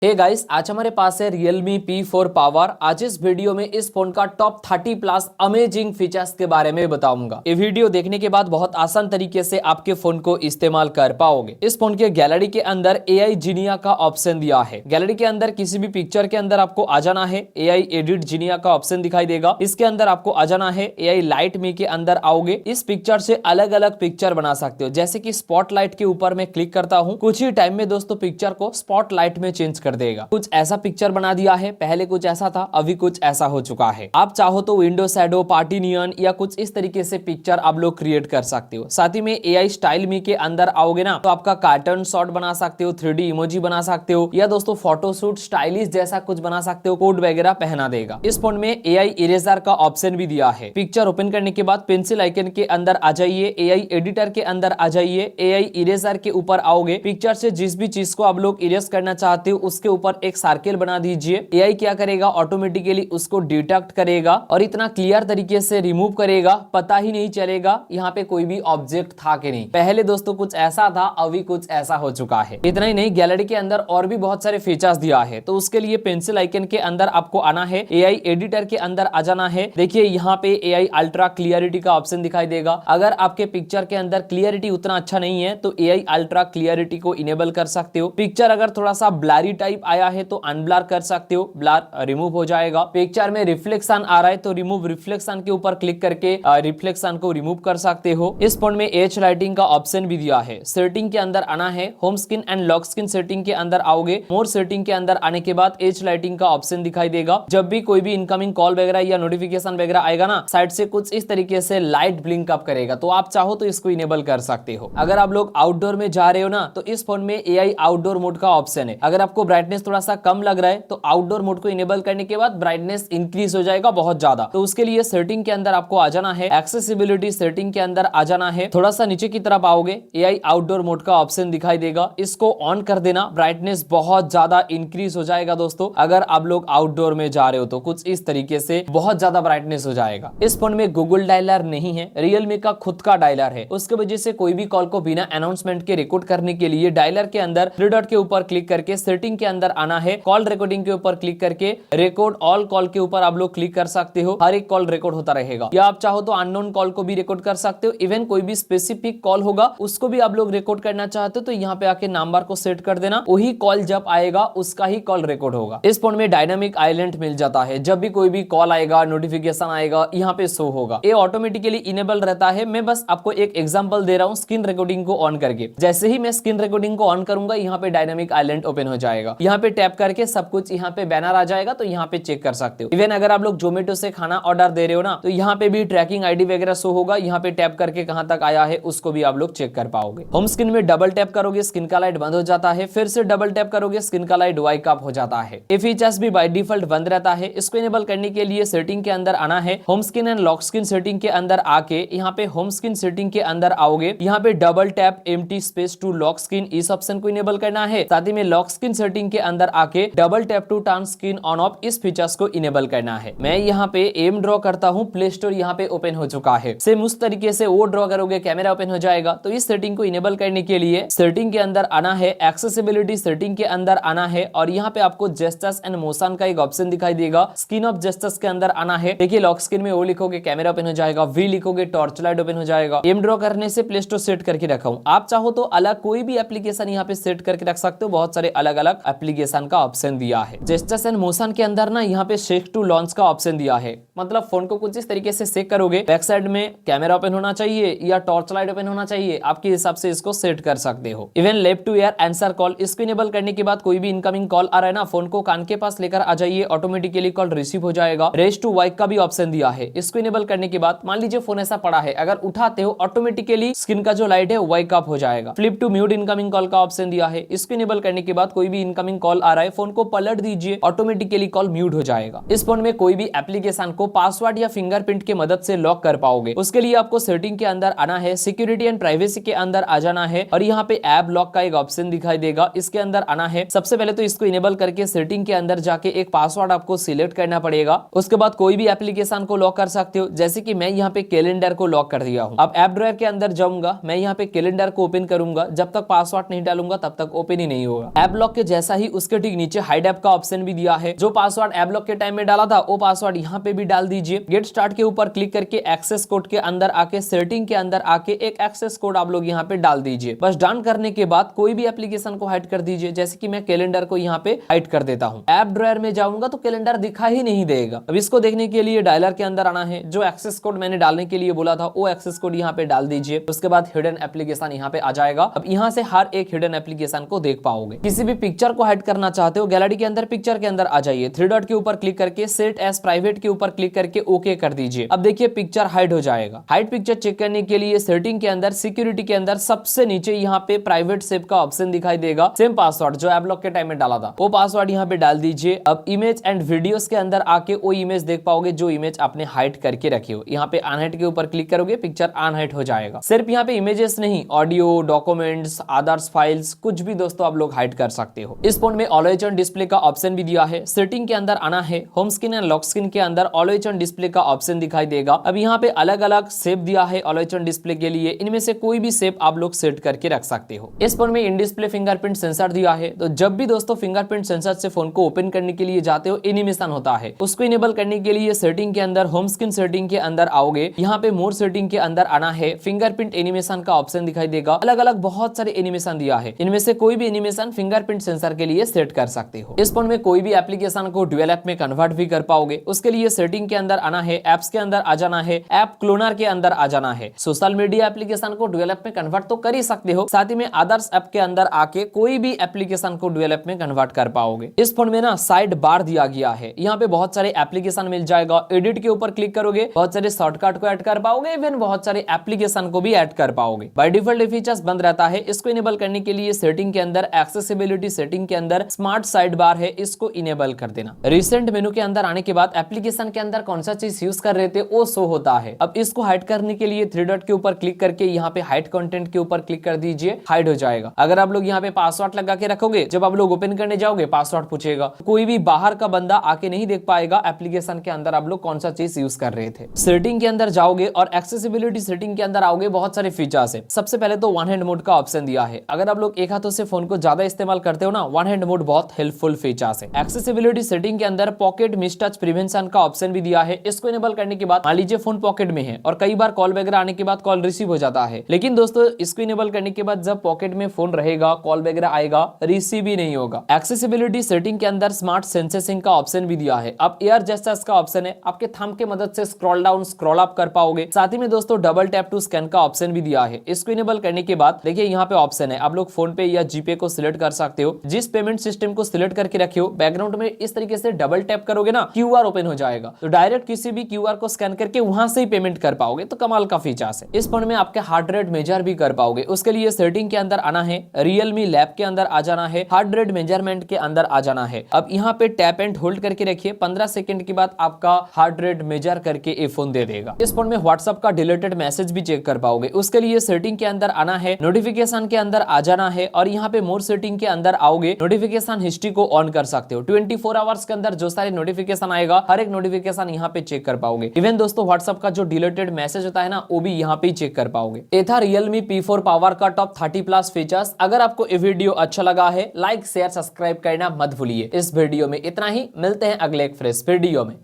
Hey guys, आज हमारे पास है Realme P4 Power। आज इस वीडियो में इस फोन का टॉप 30 प्लस अमेजिंग फीचर्स के बारे में बताऊंगा। ये वीडियो देखने के बाद बहुत आसान तरीके से आपके फोन को इस्तेमाल कर पाओगे। इस फोन के गैलरी के अंदर AI जीनिया का ऑप्शन दिया है। गैलरी के अंदर किसी भी पिक्चर के अंदर आपको आ जाना है, AI एडिट जीनिया का ऑप्शन दिखाई देगा। इसके अंदर आपको आ जाना है, AI लाइट मी के अंदर आओगे। इस पिक्चर से अलग अलग पिक्चर बना सकते हो। जैसे कि स्पॉटलाइट के ऊपर मैं क्लिक करता हूँ, कुछ ही टाइम में दोस्तों पिक्चर को स्पॉटलाइट में चेंज कर देगा। कुछ ऐसा पिक्चर बना दिया है, पहले कुछ ऐसा था, अभी कुछ ऐसा हो चुका है। आप चाहो तो विंडो शैडो, पार्टी नियन या कुछ इस तरीके से पिक्चर आप लोग क्रिएट कर सकते हो। साथ ही में AI स्टाइल मी के अंदर आओगे ना, तो आपका कार्टून शॉट बना सकते हो, 3D इमोजी बना सकते हो, या दोस्तों फोटोशूट स्टाइलिश जैसा कुछ बना सकते हो। कोड वगैरह पहना देगा। इस फोन में AI इरेजर का ऑप्शन भी दिया है। पिक्चर ओपन करने के बाद पेंसिल आइकन के अंदर आ जाइए, AI एडिटर के अंदर आ जाइए, AI इरेजर के ऊपर आओगे। पिक्चर से जिस भी चीज को आप लोग इरेज करना चाहते हो उसके ऊपर एक सर्किल बना दीजिए। AI क्या करेगा, ऑटोमेटिकली उसको डिटेक्ट करेगा और इतना क्लियर तरीके से रिमूव करेगा, पता ही नहीं चलेगा यहाँ पे कोई भी ऑब्जेक्ट था कि नहीं। पहले दोस्तों कुछ ऐसा था, अभी कुछ ऐसा हो चुका है। इतना ही नहीं, गैलरी के अंदर और भी बहुत सारे फीचर्स दिया है। तो उसके लिए पेंसिल आइकन के अंदर आपको आना है, AI एडिटर के अंदर आ जाना है। देखिए यहाँ पे AI अल्ट्रा क्लियरिटी का ऑप्शन दिखाई देगा। अगर आपके पिक्चर के अंदर क्लियरिटी उतना अच्छा नहीं है तो AI अल्ट्रा क्लियरिटी को इनेबल कर सकते हो। पिक्चर अगर थोड़ा सा ब्लरी टाइप आया है तो अनब्लर कर सकते हो, ब्लर रिमूव हो जाएगा। पिक्चर में रिफ्लेक्शन आ रहा है तो रिमूव रिफ्लेक्शन के ऊपर क्लिक करके रिफ्लेक्शन को रिमूव कर सकते हो। इस फोन में एज लाइटिंग का ऑप्शन भी दिया है। सेटिंग के अंदर आना है, home screen and lock screen setting के अंदर आओगे। मोर सेटिंग के अंदर आने के बाद एज लाइटिंग का ऑप्शन दिखाई देगा। जब भी कोई भी इनकमिंग कॉल वगैरह या नोटिफिकेशन वगैरह आएगा ना, साइड से कुछ इस तरीके से लाइट ब्लिंक अप करेगा। तो आप चाहो तो इसको इनेबल कर सकते हो। अगर आप लोग आउटडोर में जा रहे हो ना, तो इस फोन में AI आउटडोर मोड का ऑप्शन है। अगर आपको ब्राइटनेस थोड़ा सा कम लग रहा है तो आउटडोर मोड को इनेबल करने के बाद ब्राइटनेस इंक्रीज हो जाएगा बहुत ज्यादा। तो उसके लिए सेटिंग के अंदर आपको आ जाना है, एक्सेसिबिलिटी सेटिंग के अंदर आ जाना है। थोड़ा सा नीचे की तरफ आओगे, AI आउटडोर मोड का ऑप्शन दिखाई देगा। इसको ऑन कर देना, ब्राइटनेस बहुत ज्यादा इंक्रीज हो जाएगा दोस्तों। अगर आप लोग आउटडोर में जा रहे हो तो कुछ इस तरीके से बहुत ज्यादा ब्राइटनेस हो जाएगा। इस फोन में गूगल डायलर नहीं है, रियलमी का खुद का डायलर है। उसके वजह से कोई भी कॉल को बिना अनाउंसमेंट के रिकॉर्ड करने के लिए डायलर के अंदर थ्री डॉट के ऊपर क्लिक करके सेटिंग के अंदर आना है। कॉल रिकॉर्डिंग के ऊपर क्लिक करके रिकॉर्ड ऑल कॉल के ऊपर आप लोग क्लिक कर सकते हो। हर एक कॉल रिकॉर्ड होता रहेगा। या आप चाहो तो अननोन कॉल को भी रिकॉर्ड कर सकते हो। इवन कोई भी स्पेसिफिक कॉल होगा उसको भी आप लोग रिकॉर्ड करना चाहते हो तो यहाँ पे आके नंबर को सेट कर देना, वही कॉल जब आएगा उसका ही कॉल रिकॉर्ड होगा। इस फोन में डायनामिक आइलैंड मिल जाता है। जब भी कोई भी कॉल आएगा, नोटिफिकेशन आएगा, यहाँ पे शो होगा। ये ऑटोमेटिकली इनेबल रहता है। मैं बस आपको एक एग्जांपल दे रहा हूँ स्क्रीन रिकॉर्डिंग को ऑन करके। जैसे ही मैं स्क्रीन रिकॉर्डिंग को ऑन करूंगा, यहाँ पे डायनामिक आइलैंड ओपन हो जाएगा। यहाँ पे टैप करके सब कुछ यहाँ पे बैनर आ जाएगा, तो यहाँ पे चेक कर सकते हो। इवन अगर आप लोग जोमेटो से खाना ऑर्डर दे रहे हो ना, तो यहाँ पे भी ट्रैकिंग ID वगैरह शो होगा। यहाँ पे टैप करके कहां तक आया है उसको भी आप लोग चेक कर पाओगे। होम स्क्रीन में डबल टैप करोगे, स्क्रीन का लाइट बंद हो जाता है। फिर से डबल टैप करोगे, स्क्रीन का लाइट वाइक अप हो जाता है। ये फीचर्स भी बाय डिफॉल्ट बंद रहता है। इसको इनेबल करने के लिए सेटिंग के अंदर आना है, home screen and lock screen setting के अंदर आके यहाँ पे होम स्क्रीन सेटिंग के अंदर आओगे। यहाँ पे double tap empty space to lock screen, इस ऑप्शन को इनेबल करना है। साथ ही में लॉक स्क्रीन सेटिंग के अंदर आके double tap to turn screen on off, इस फीचर्स को इनेबल करना है। मैं यहाँ पे एम ड्रॉ करता हूँ, प्ले स्टोर यहाँ पे ओपन हो चुका है। सेम उस तरीके से वो ड्रॉ करोगे, कैमरा ओपन हो जाएगा। तो इस सेटिंग को इनेबल करने के लिए सेटिंग के अंदर आना है, एक्सेसिबिलिटी सेटिंग के अंदर आना है और यहाँ पे आपको जेस्चर्स एंड मोशन का एक ऑप्शन दिखाई देगा। स्क्रीन ऑफ जेस्चर्स के अंदर आना है। देखिए लॉक स्क्रीन में वो लिखोगे, कैमरा ओपन हो जाएगा। वी लिखोगे, टॉर्च लाइट ओपन हो जाएगा। एम ड्रॉ करने से प्ले स्टोर सेट करके रखा हूँ। आप चाहो तो अलग कोई भी एप्लीकेशन यहाँ पे सेट करके रख सकते हो। बहुत सारे अलग अलग एप्लीकेशन का ऑप्शन दिया है। जेस्चर्स एंड मोशन के अंदर ना यहाँ पे शेक टू लॉन्च का ऑप्शन दिया है। मतलब फोन को कुछ इस तरीके से शेक करोगे, बैक साइड में कैमरा ओपन होना चाहिए या टॉर्च लाइट ओपन होना चाहिए, आपके हिसाब से इसको सेट कर सकते हो। Even lift to ear answer call, इसको इनेबल करने के बाद कोई भी इनकमिंग कॉल आ रहा है ना, फोन को कान के पास लेकर आ जाइए, ऑटोमेटिकली कॉल रिसीव हो जाएगा। रेस टू वाइक का भी ऑप्शन दिया है। इसको इनेबल करने के बाद मान लीजिए फोन ऐसा पड़ा है, अगर उठाते हो ऑटोमेटिकली स्क्रीन का जो लाइट है वाइक अप हो जाएगा। Flip to mute incoming call का ऑप्शन दिया है। इसको इनेबल करने के बाद कोई भी इनकमिंग कॉल आ रहा है, फोन को पलट दीजिए, ऑटोमेटिकली कॉल म्यूट हो जाएगा। इस फोन में कोई भी एप्लीकेशन को पासवर्ड या फिंगरप्रिंट की मदद से लॉक कर पाओगे। उसके लिए आपको सेटिंग के अंदर आना है, सिक्योरिटी एंड प्राइवेसी के अंदर आ जाना है और यहाँ पे ऐप लॉक का एक ऑप्शन दिखाई देगा। इसके अंदर आना है। सबसे पहले तो इसको इनेबल करके सेटिंग के अंदर जाके एक पासवर्ड आपको सिलेक्ट करना पड़ेगा। उसके बाद कोई भी एप्लीकेशन को लॉक कर सकते हो। जैसे कि मैं यहाँ पे कैलेंडर को लॉक कर दिया हूँ। अब ऐप ड्रॉयर के अंदर जाऊंगा, मैं यहाँ पे कैलेंडर को ओपन करूंगा। जब तक पासवर्ड नहीं डालूंगा तब तक ओपन ही नहीं होगा। ऐप लॉक के जैसा वैसा ही उसके ठीक नीचे हाइड ऐप का ऑप्शन भी दिया है। जो पासवर्ड ऐप लॉक के टाइम में डाला था वो पासवर्ड यहाँ पे भी डाल दीजिए। गेट स्टार्ट के ऊपर क्लिक करके एक्सेस कोड के अंदर आके सेटिंग के अंदर आके एक एक्सेस कोड आप लोग यहाँ पे डाल दीजिए। बस डन करने के बाद कोई भी एप्लीकेशन को हाइड कर दीजिए। जैसे कि मैं कैलेंडर को यहाँ पे हाइड कर देता हूँ। ऐप ड्रॉयर में जाऊंगा तो कैलेंडर दिखा ही नहीं देगा। अब इसको देखने के लिए डायलर के अंदर आना है। जो एक्सेस कोड मैंने डालने के लिए बोला था वो एक्सेस कोड यहाँ पे डाल दीजिए। उसके बाद हिडन एप्लीकेशन यहाँ पे आ जाएगा। अब यहाँ से हर एक हिडन एप्लीकेशन को देख पाओगे। किसी भी पिक्चर को हाइड करना चाहते हो, गैलरी के अंदर पिक्चर के अंदर आ जाइए। थ्री डॉट के ऊपर क्लिक करके सेट एज प्राइवेट के ऊपर क्लिक करके ओके कर दीजिए। अब देखिए पिक्चर हाइड हो जाएगा। हाइड पिक्चर चेक करने के लिए सेटिंग के अंदर सिक्योरिटी के अंदर सबसे नीचे यहाँ पे प्राइवेट सेव का ऑप्शन दिखाई देगा। सेम पासवर्ड जो ऐप लॉक के टाइम में डाला था वो पासवर्ड यहाँ पे डाल दीजिए। अब इमेज एंड वीडियोस के अंदर आके वो इमेज देख पाओगे जो इमेज आपने हाइड करके रखी हो। यहाँ पे अनहाइड के ऊपर क्लिक करोगे, पिक्चर अनहाइड हो जाएगा। सिर्फ यहाँ पे इमेजेस नहीं, ऑडियो, डॉक्यूमेंट्स, अदर्स फाइल्स, कुछ भी दोस्तों आप लोग हाइड कर सकते हो। इस फोन में ऑलवेज ऑन डिस्प्ले का ऑप्शन भी दिया है। सेटिंग के अंदर आना है। Home screen and lock screen के अंदर ऑलवेज ऑन डिस्प्ले का ऑप्शन दिखाई देगा। अब यहाँ पे अलग अलग शेप दिया है ऑलवेज ऑन डिस्प्ले के लिए। इनमें से कोई भी शेप आप लोग सेट करके रख सकते हो। इस फोन में इन डिस्प्ले फिंगरप्रिंट सेंसर दिया है। तो जब भी दोस्तों फिंगरप्रिंट सेंसर से फोन को ओपन करने के लिए जाते हो, एनिमेशन होता है। उसको इनेबल करने के लिए सेटिंग के अंदर होम स्क्रीन सेटिंग के अंदर आओगे। यहाँ पे मोर सेटिंग के अंदर आना है। फिंगरप्रिंट एनिमेशन का ऑप्शन दिखाई देगा। अलग अलग बहुत सारे एनिमेशन दिया है। इनमें से कोई भी एनिमेशन फिंगरप्रिंट सेंसर के लिए सेट कर सकते हो। इस फोन में कोई भी एप्लीकेशन को डुअल ऐप में कन्वर्ट भी कर पाओगे। उसके लिए सेटिंग के अंदर आना है। एप्स के अंदर आ जाना है। ऐप क्लोनर के अंदर आ जाना है। सोशल मीडिया एप्लीकेशन को डुअल ऐप में कन्वर्ट तो कर ही सकते हो, साथ ही में अदर्स ऐप के अंदर आके कोई भी एप्लीकेशन को डुअल ऐप में कन्वर्ट कर पाओगे। इस फोन में ना साइड बार दिया गया है। यहाँ पे बहुत सारे एप्लीकेशन मिल जाएगा। एडिट के ऊपर क्लिक करोगे, बहुत सारे शॉर्टकट को ऐड कर पाओगे, इवन बहुत सारे एप्लीकेशन को भी ऐड कर पाओगे। बाय डिफॉल्ट फीचर्स बंद रहता है। इसको इनेबल करने के लिए सेटिंग के अंदर एक्सेसिबिलिटी सेटिंग के अंदर स्मार्ट साइड बार है, इसको इनेबल कर देना। रिसेंट मेनू के अंदर आने के बाद एप्लीकेशन के अंदर कौन सा चीज यूज कर रहे थे वो शो होता है। अब इसको हाइड करने के लिए थ्री डॉट के ऊपर क्लिक करके यहाँ पे हाइड कंटेंट के ऊपर क्लिक कर दीजिए, हाइड हो जाएगा। अगर आप लोग यहाँ पे पासवर्ड लगा के रखोगे, जब आप लोग ओपन करने जाओगे पासवर्ड पूछेगा, कोई भी बाहर का बंदा आके नहीं देख पाएगा एप्लीकेशन के अंदर आप लोग कौन सा चीज यूज कर रहे थे। सेटिंग के अंदर जाओगे और एक्सेसिबिलिटी सेटिंग के अंदर आओगे, बहुत सारे फीचर्स है। सबसे पहले तो वन हैंड मोड का ऑप्शन दिया है। अगर आप लोग एक हाथों से फोन को ज्यादा इस्तेमाल करते हो ना, वन हैंड मोड बहुत हेल्पफुल फीचर्स है। एक्सेसिबिलिटी सेटिंग के अंदर पॉकेट मिस टच प्रिवेंशन का ऑप्शन भी दिया है। इसको इनेबल करने के बाद मान लीजिए फोन पॉकेट में है और कई बार कॉल वगैरह आने के बाद कॉल रिसीव हो जाता है, लेकिन दोस्तों इसको इनेबल करने के बाद जब पॉकेट में फोन रहेगा, कॉल वगैरह आएगा, रिसीव ही नहीं होगा। एक्सेसिबिलिटी सेटिंग के अंदर स्मार्ट सेंसेसिंग का ऑप्शन भी दिया है। अब एयर जेस्चर्स का ऑप्शन है, आपके थंब के मदद से स्क्रॉल डाउन स्क्रॉल अप कर पाओगे। साथ ही में दोस्तों डबल टैप टू स्कैन का ऑप्शन भी दिया है। इसको इनेबल करने के बाद देखिए यहाँ पे ऑप्शन है, आप लोग फोन पे या जीपे को सिलेक्ट कर सकते हो। जिस पेमेंट सिस्टम को सिलेक्ट करके रखे हो, बैकग्राउंड में इस तरीके से डबल टैप करोगे ना, क्यूआर ओपन हो जाएगा। तो डायरेक्ट किसी भी क्यूआर को स्कैन करके वहां से ही पेमेंट कर पाओगे। तो कमाल का फीचर्स है। इस फोन में आपके हार्ट रेट मेजर भी कर पाओगे। उसके लिए सेटिंग के अंदर आना है, रियलमी लैब के अंदर आ जाना है, हार्ट रेट मेजरमेंट के अंदर आ जाना है। अब यहाँ पे टैप एंड होल्ड करके रखिए, 15 सेकंड के बाद आपका हार्ट रेट मेजर करके ये फोन दे देगा। इस फोन में व्हाट्सएप का डिलीटेड मैसेज भी चेक कर पाओगे। उसके लिए सेटिंग के अंदर आना है, नोटिफिकेशन के अंदर आ जाना है और यहाँ पे मोर सेटिंग के अंदर आओगे, नोटिफिकेशन हिस्ट्री को ऑन कर सकते हो। 24 आवर्स के अंदर जो सारे नोटिफिकेशन आएगा, हर एक नोटिफिकेशन यहाँ पे चेक कर पाओगे। इवन दोस्तों व्हाट्सएप का जो डिलीटेड मैसेज होता है ना, वो भी यहाँ पे ही चेक कर पाओगे। ये था Realme P4 पावर का टॉप 30+ फीचर्स। अगर आपको ये वीडियो अच्छा लगा है, लाइक शेयर सब्सक्राइब करना मत भूलिए। इस वीडियो में इतना ही, मिलते हैं अगले एक फ्रेश वीडियो में।